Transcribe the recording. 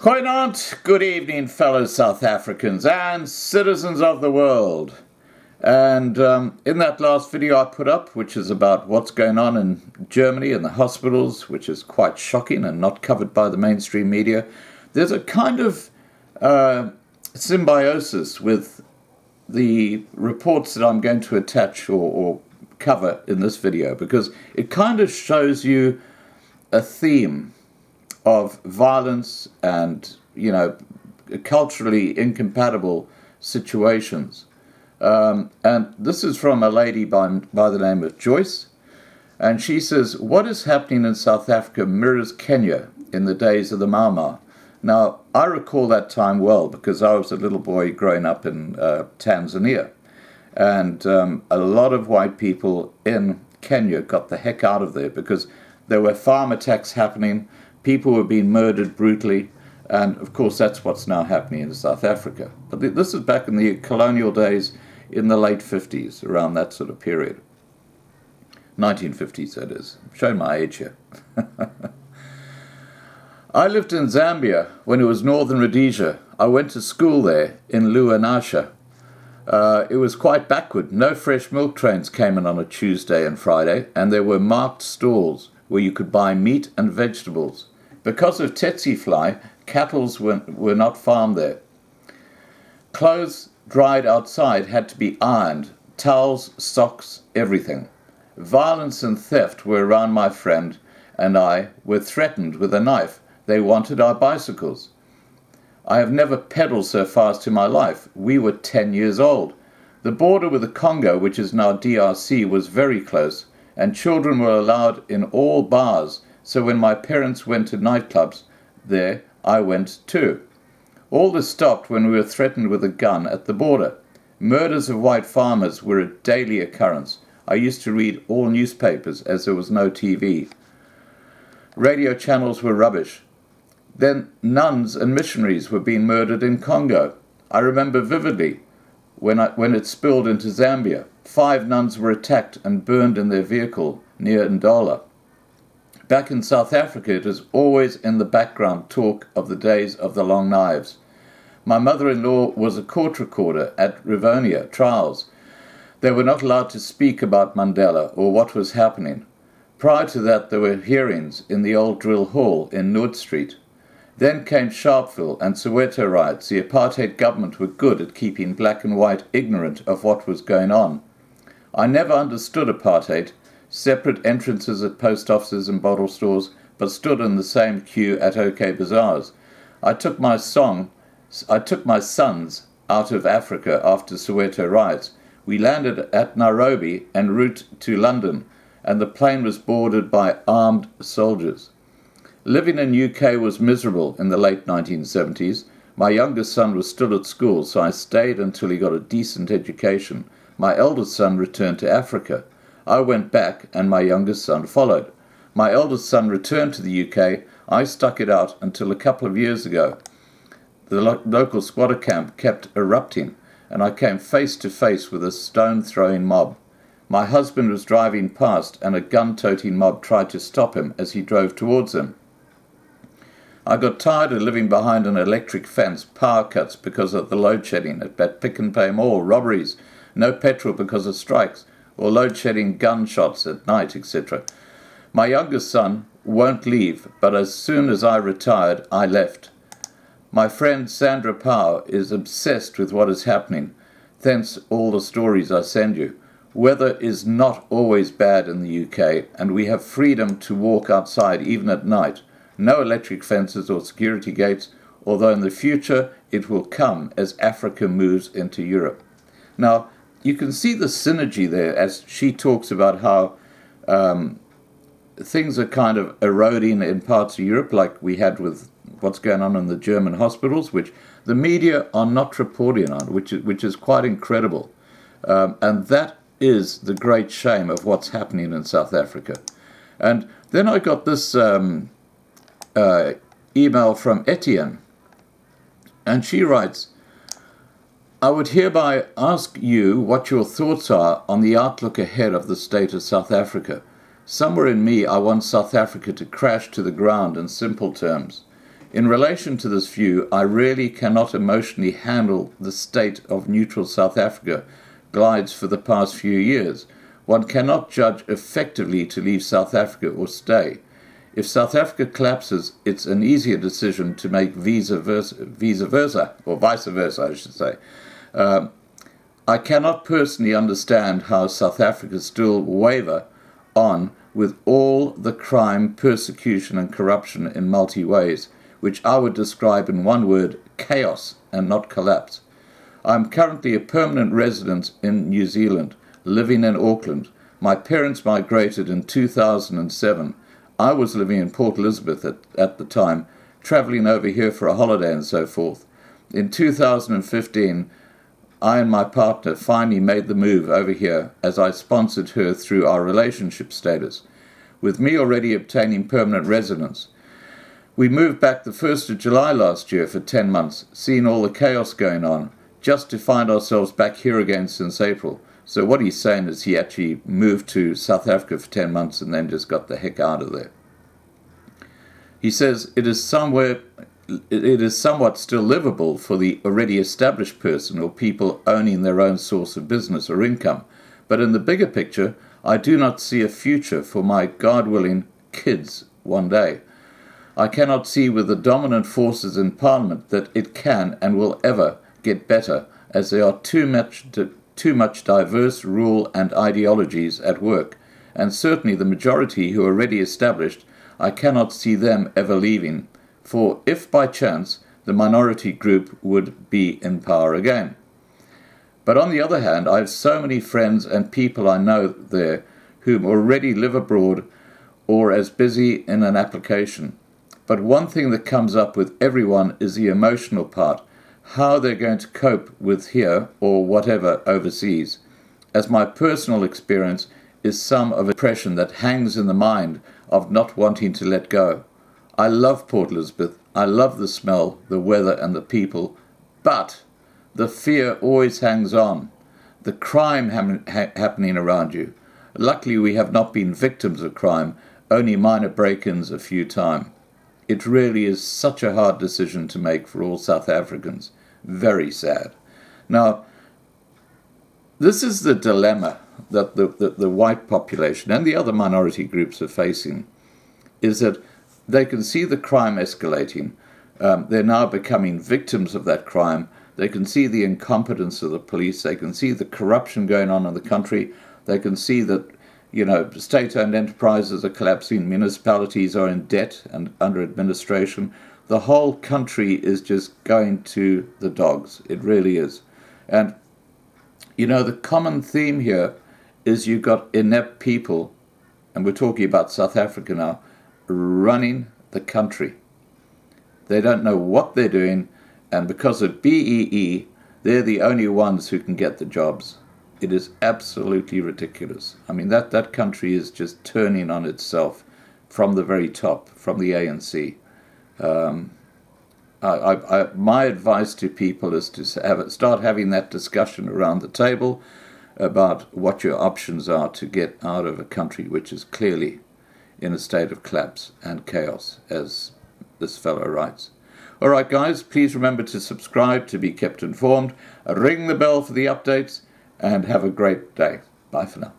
Goeienaand, good evening, fellow South Africans and citizens of the world. And in that last video I put up, which is about what's going on in Germany and the hospitals, which is quite shocking and not covered by the mainstream media, there's a kind of symbiosis with the reports that I'm going to attach or cover in this video, because it kind of shows you a theme of violence and, culturally incompatible situations. And this is from a lady by the name of Joyce. And she says, what is happening in South Africa mirrors Kenya in the days of the Mau Mau. Now, I recall that time well because I was a little boy growing up in Tanzania. And a lot of white people in Kenya got the heck out of there because there were farm attacks happening. People were being murdered brutally, and of course that's what's now happening in South Africa. But this is back in the colonial days in the late 50s, around that sort of period. 1950s, that is. I'm showing my age here. I lived in Zambia when it was Northern Rhodesia. I went to school there in Luanasha. It was quite backward. No fresh milk trains came in on a Tuesday and Friday, and there were marked stalls where you could buy meat and vegetables. Because of tsetse fly, cattle were not farmed there. Clothes dried outside had to be ironed, towels, socks, everything. Violence and theft were around. My friend and I were threatened with a knife. They wanted our bicycles. I have never pedaled so fast in my life. We were 10 years old. The border with the Congo, which is now DRC, was very close, and children were allowed in all bars. So when my parents went to nightclubs there, I went too. All this stopped when we were threatened with a gun at the border. Murders of white farmers were a daily occurrence. I used to read all newspapers as there was no TV. Radio channels were rubbish. Then nuns and missionaries were being murdered in Congo. I remember vividly when it spilled into Zambia. 5 nuns were attacked and burned in their vehicle near Ndola. Back in South Africa, it is always in the background talk of the days of the long knives. My mother-in-law was a court recorder at Rivonia trials. They were not allowed to speak about Mandela or what was happening. Prior to that, there were hearings in the old drill hall in Noord Street. Then came Sharpeville and Soweto riots. The apartheid government were good at keeping black and white ignorant of what was going on. I never understood apartheid. Separate entrances at post offices and bottle stores, but stood in the same queue at OK Bazaars. I took my sons out of Africa after Soweto riots. We landed at Nairobi en route to London, and the plane was boarded by armed soldiers. Living in UK was miserable in the late 1970s. My youngest son was still at school, so I stayed until he got a decent education. My eldest son returned to Africa. I went back and my youngest son followed. My eldest son returned to the UK. I stuck it out until a couple of years ago. The local squatter camp kept erupting, and I came face to face with a stone-throwing mob. My husband was driving past, and a gun-toting mob tried to stop him as he drove towards them. I got tired of living behind an electric fence, power cuts because of the load shedding at Pick and Pay Mall, robberies, no petrol because of strikes, or load-shedding gunshots at night, etc. My youngest son won't leave, but as soon as I retired, I left. My friend Sandra Power is obsessed with what is happening, thence all the stories I send you. Weather is not always bad in the UK, and we have freedom to walk outside even at night. No electric fences or security gates, although in the future it will come as Africa moves into Europe. Now, you can see the synergy there as she talks about how things are kind of eroding in parts of Europe, like we had with what's going on in the German hospitals, which the media are not reporting on, which is quite incredible. And that is the great shame of what's happening in South Africa. And then I got this email from Etienne, and she writes, I would hereby ask you what your thoughts are on the outlook ahead of the state of South Africa. Somewhere in me, I want South Africa to crash to the ground in simple terms. In relation to this view, I really cannot emotionally handle the state of neutral South Africa glides for the past few years. One cannot judge effectively to leave South Africa or stay. If South Africa collapses, it's an easier decision to make vice versa, or vice versa, I should say. I cannot personally understand how South Africa still waver on with all the crime, persecution and corruption in multi ways, which I would describe in one word, chaos and not collapse. I am currently a permanent resident in New Zealand, living in Auckland. My parents migrated in 2007. I was living in Port Elizabeth at the time, travelling over here for a holiday and so forth. In 2015, I and my partner finally made the move over here as I sponsored her through our relationship status, with me already obtaining permanent residence. We moved back the 1st of July last year for 10 months, seeing all the chaos going on, just to find ourselves back here again since April. So what he's saying is he actually moved to South Africa for 10 months and then just got the heck out of there. He says it is somewhat still livable for the already established person or people owning their own source of business or income. But in the bigger picture, I do not see a future for my God-willing kids one day. I cannot see with the dominant forces in Parliament that it can and will ever get better, as there are too much diverse rule and ideologies at work, and certainly the majority who are already established, I cannot see them ever leaving, for if by chance the minority group would be in power again. But on the other hand, I have so many friends and people I know there whom already live abroad or as busy in an application. But one thing that comes up with everyone is the emotional part, how they're going to cope with here or whatever overseas, as my personal experience is some of depression that hangs in the mind of not wanting to let go. I love Port Elizabeth, I love the smell, the weather and the people, but the fear always hangs on, the crime happening around you. Luckily we have not been victims of crime, only minor break-ins a few times. It really is such a hard decision to make for all South Africans. Very sad. Now, this is the dilemma that the white population and the other minority groups are facing, is that they can see the crime escalating. They're now becoming victims of that crime. They can see the incompetence of the police. They can see the corruption going on in the country. They can see that state-owned enterprises are collapsing, municipalities are in debt and under administration. The whole country is just going to the dogs. It really is. And, the common theme here is you've got inept people, and we're talking about South Africa now, running the country. They don't know what they're doing, and because of BEE, they're the only ones who can get the jobs. It is absolutely ridiculous. I mean, that country is just turning on itself from the very top, from the ANC. My advice to people is to start having that discussion around the table about what your options are to get out of a country which is clearly in a state of collapse and chaos, as this fellow writes. All right, guys, please remember to subscribe to be kept informed. Ring the bell for the updates, and have a great day. Bye for now.